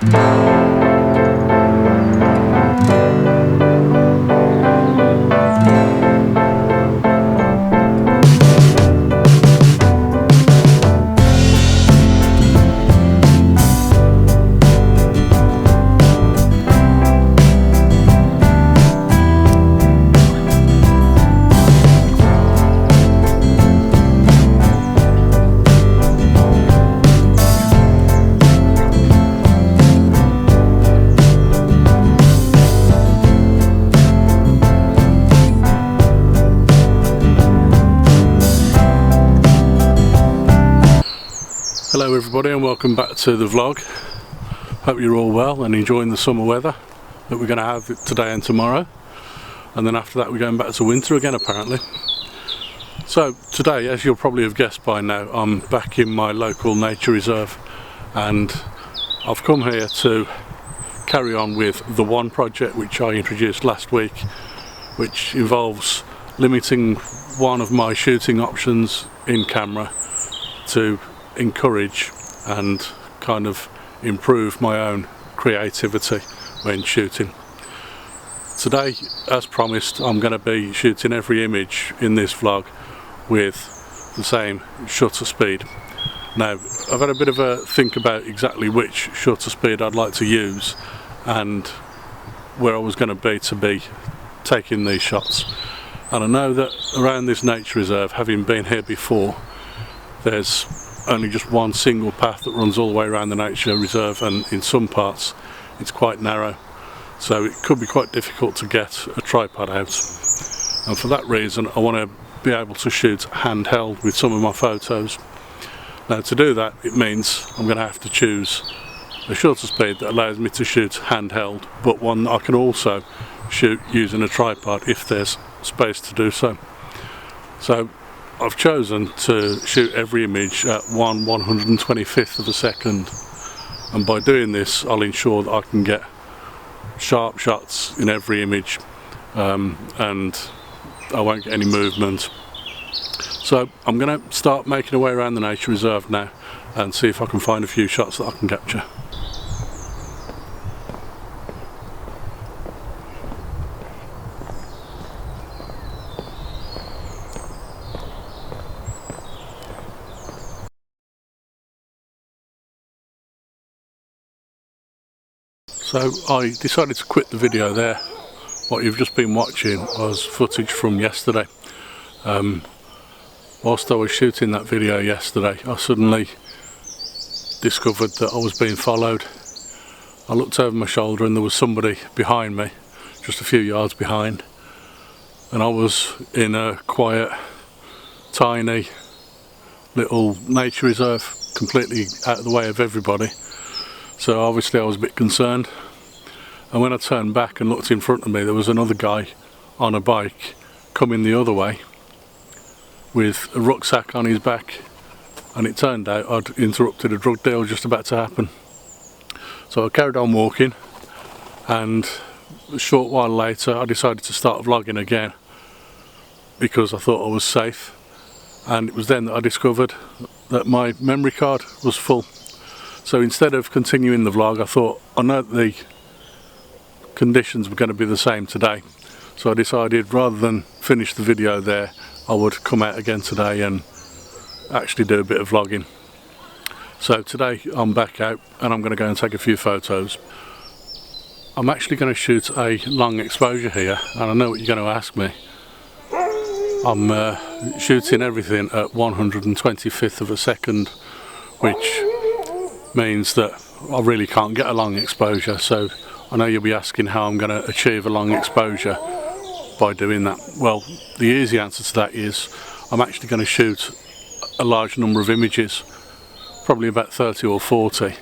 Hello everybody and welcome back to the vlog. Hope you're all well and enjoying the summer weather that we're going to have today and tomorrow, and then after that we're going back to winter again apparently. So today, as you'll probably have guessed by now, I'm back in my local nature reserve and I've come here to carry on with the One project which I introduced last week, which involves limiting one of my shooting options in camera to encourage and kind of improve my own creativity when shooting. Today, as promised, I'm going to be shooting every image in this vlog with the same shutter speed. Now, I've had a bit of a think about exactly which shutter speed I'd like to use and where I was going to be taking these shots. And I know that around this nature reserve, having been here before, there's only just one single path that runs all the way around the nature reserve, and in some parts it's quite narrow, so it could be quite difficult to get a tripod out, and for that reason I want to be able to shoot handheld with some of my photos. Now to do that, it means I'm going to have to choose a shutter speed that allows me to shoot handheld, but one that I can also shoot using a tripod if there's space to do so. So I've chosen to shoot every image at 1/125th of a second, and by doing this I'll ensure that I can get sharp shots in every image and I won't get any movement. So I'm going to start making a way around the nature reserve now and see if I can find a few shots that I can capture. So I decided to quit the video there. What you've just been watching was footage from yesterday. Whilst I was shooting that video yesterday, I suddenly discovered that I was being followed. I looked over my shoulder and there was somebody behind me, just a few yards behind, and I was in a quiet, tiny little nature reserve, completely out of the way of everybody. So obviously I was a bit concerned, and when I turned back and looked in front of me, there was another guy on a bike coming the other way with a rucksack on his back, and it turned out I'd interrupted a drug deal just about to happen. So I carried on walking, and a short while later I decided to start vlogging again because I thought I was safe, and it was then that I discovered that my memory card was full. So instead of continuing the vlog, I thought, I know that the conditions were going to be the same today, so I decided rather than finish the video there, I would come out again today and actually do a bit of vlogging. So today I'm back out and I'm going to go and take a few photos. I'm actually going to shoot a long exposure here, and I know what you're going to ask me. I'm shooting everything at 125th of a second, which means that I really can't get a long exposure. So I know you'll be asking how I'm going to achieve a long exposure by doing that. Well, the easy answer to that is I'm actually going to shoot a large number of images, probably about 30 or 40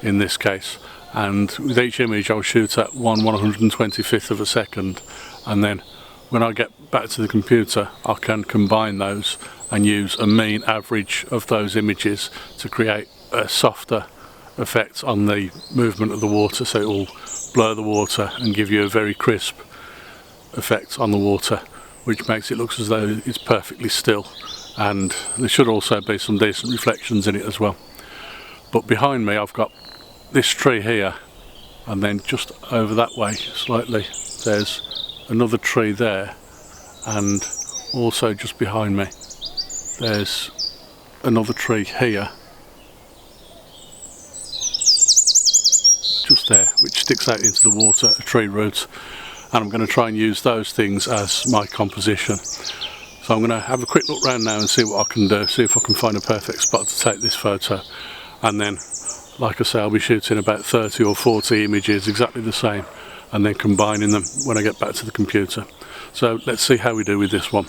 in this case, and with each image I'll shoot at 1/125th of a second, and then when I get back to the computer I can combine those and use a mean average of those images to create a softer effect on the movement of the water, so it will blur the water and give you a very crisp effect on the water, which makes it look as though it's perfectly still, and there should also be some decent reflections in it as well. But behind me I've got this tree here, and then just over that way slightly there's another tree there, and also just behind me there's another tree here, just there, which sticks out into the water, a tree root, and I'm going to try and use those things as my composition. So I'm going to have a quick look around now and see what I can do, see if I can find a perfect spot to take this photo, and then, like I say, I'll be shooting about 30 or 40 images exactly the same, and then combining them when I get back to the computer. So let's see how we do with this one.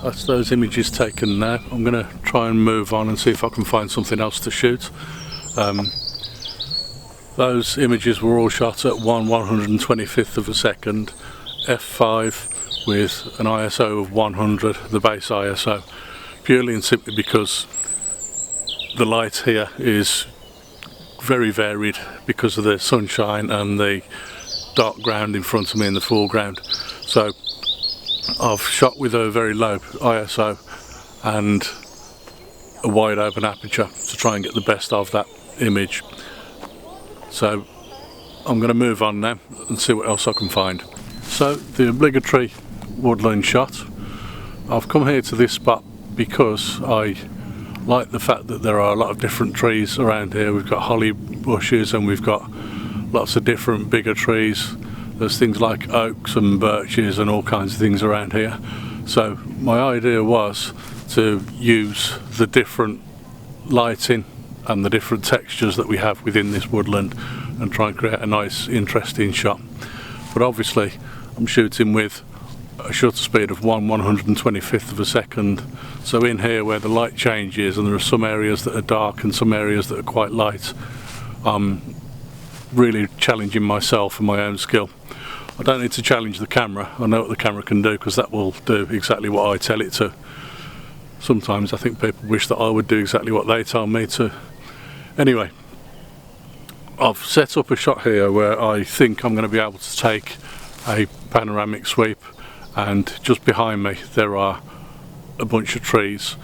That's those images taken now. I'm going to try and move on and see if I can find something else to shoot. Those images were all shot at 1/125th of a second, f5 with an ISO of 100, the base ISO, purely and simply because the light here is very varied because of the sunshine and the dark ground in front of me in the foreground. So I've shot with a very low ISO and a wide open aperture to try and get the best of that image. So I'm going to move on now and see what else I can find. So the obligatory woodland shot. I've come here to this spot because I like the fact that there are a lot of different trees around here. We've got holly bushes and we've got lots of different bigger trees. There's things like oaks and birches and all kinds of things around here. So my idea was to use the different lighting and the different textures that we have within this woodland and try and create a nice interesting shot. But obviously I'm shooting with a shutter speed of 1/125th of a second, so in here where the light changes and there are some areas that are dark and some areas that are quite light, I'm really challenging myself and my own skill. I don't need to challenge the camera. I know what the camera can do because that will do exactly what I tell it to. Sometimes I think people wish that I would do exactly what they tell me to. Anyway, I've set up a shot here where I think I'm going to be able to take a panoramic sweep, and just behind me there are a bunch of trees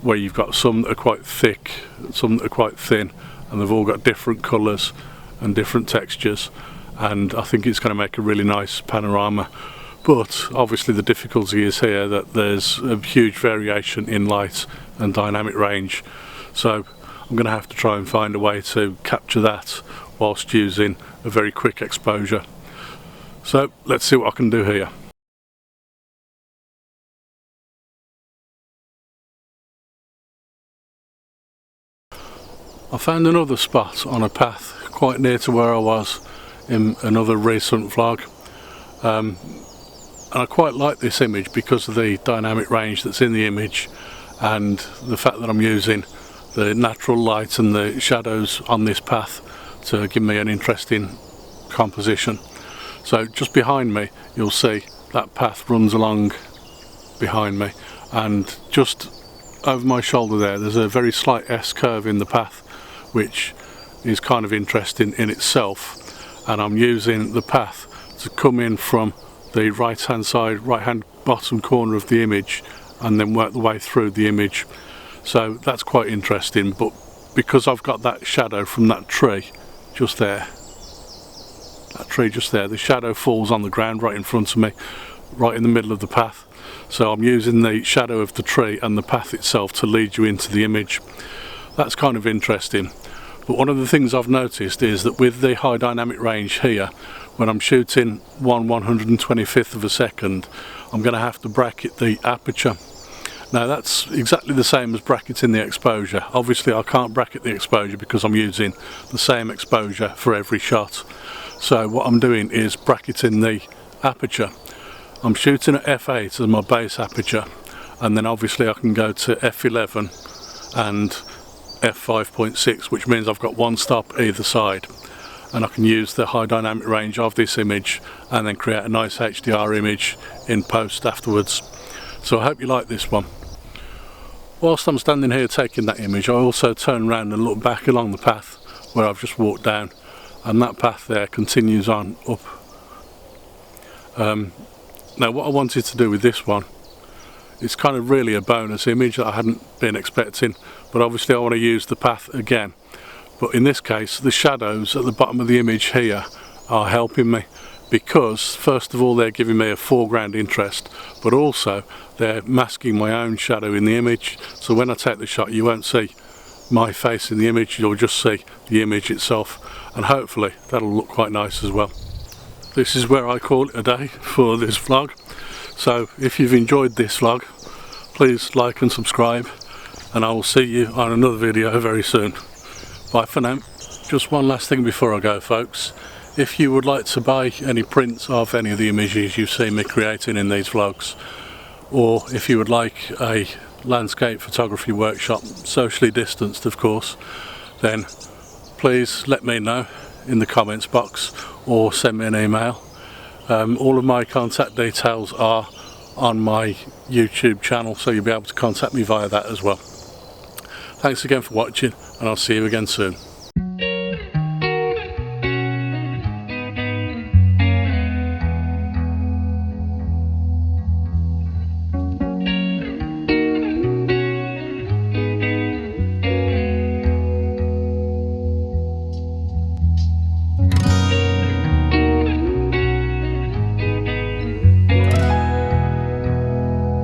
where you've got some that are quite thick, some that are quite thin, and they've all got different colours and different textures, and I think it's going to make a really nice panorama. But obviously the difficulty is here that there's a huge variation in light and dynamic range, so I'm going to have to try and find a way to capture that whilst using a very quick exposure. So let's see what I can do here. I found another spot on a path quite near to where I was in another recent vlog, and I quite like this image because of the dynamic range that's in the image and the fact that I'm using the natural light and the shadows on this path to give me an interesting composition. So just behind me you'll see that path runs along behind me, and just over my shoulder there's a very slight S-curve in the path, which is kind of interesting in itself, and I'm using the path to come in from the right hand side, right hand bottom corner of the image, and then work the way through the image. So that's quite interesting, but because I've got that shadow from that tree just there, the shadow falls on the ground right in front of me, right in the middle of the path. So I'm using the shadow of the tree and the path itself to lead you into the image. That's kind of interesting. But one of the things I've noticed is that with the high dynamic range here, when I'm shooting 1/125th of a second, I'm going to have to bracket the aperture. Now that's exactly the same as bracketing the exposure. Obviously I can't bracket the exposure because I'm using the same exposure for every shot. So what I'm doing is bracketing the aperture. I'm shooting at f8 as my base aperture, and then obviously I can go to f11 and f5.6, which means I've got one stop either side, and I can use the high dynamic range of this image and then create a nice HDR image in post afterwards. So I hope you like this one. Whilst I'm standing here taking that image, I also turn around and look back along the path where I've just walked down, and that path there continues on up. Now what I wanted to do with this one it's kind of really a bonus image that I hadn't been expecting, but obviously I want to use the path again. But in this case, the shadows at the bottom of the image here are helping me, because first of all they're giving me a foreground interest, but also they're masking my own shadow in the image, so when I take the shot you won't see my face in the image, you'll just see the image itself, and hopefully that'll look quite nice as well. This is where I call it a day for this vlog. So if you've enjoyed this vlog, please like and subscribe, and I will see you on another video very soon. Bye for now. Just one last thing before I go, folks. If you would like to buy any prints of any of the images you've seen me creating in these vlogs, or if you would like a landscape photography workshop, socially distanced of course, then please let me know in the comments box or send me an email. All of my contact details are on my YouTube channel, so you'll be able to contact me via that as well. Thanks again for watching, and I'll see you again soon.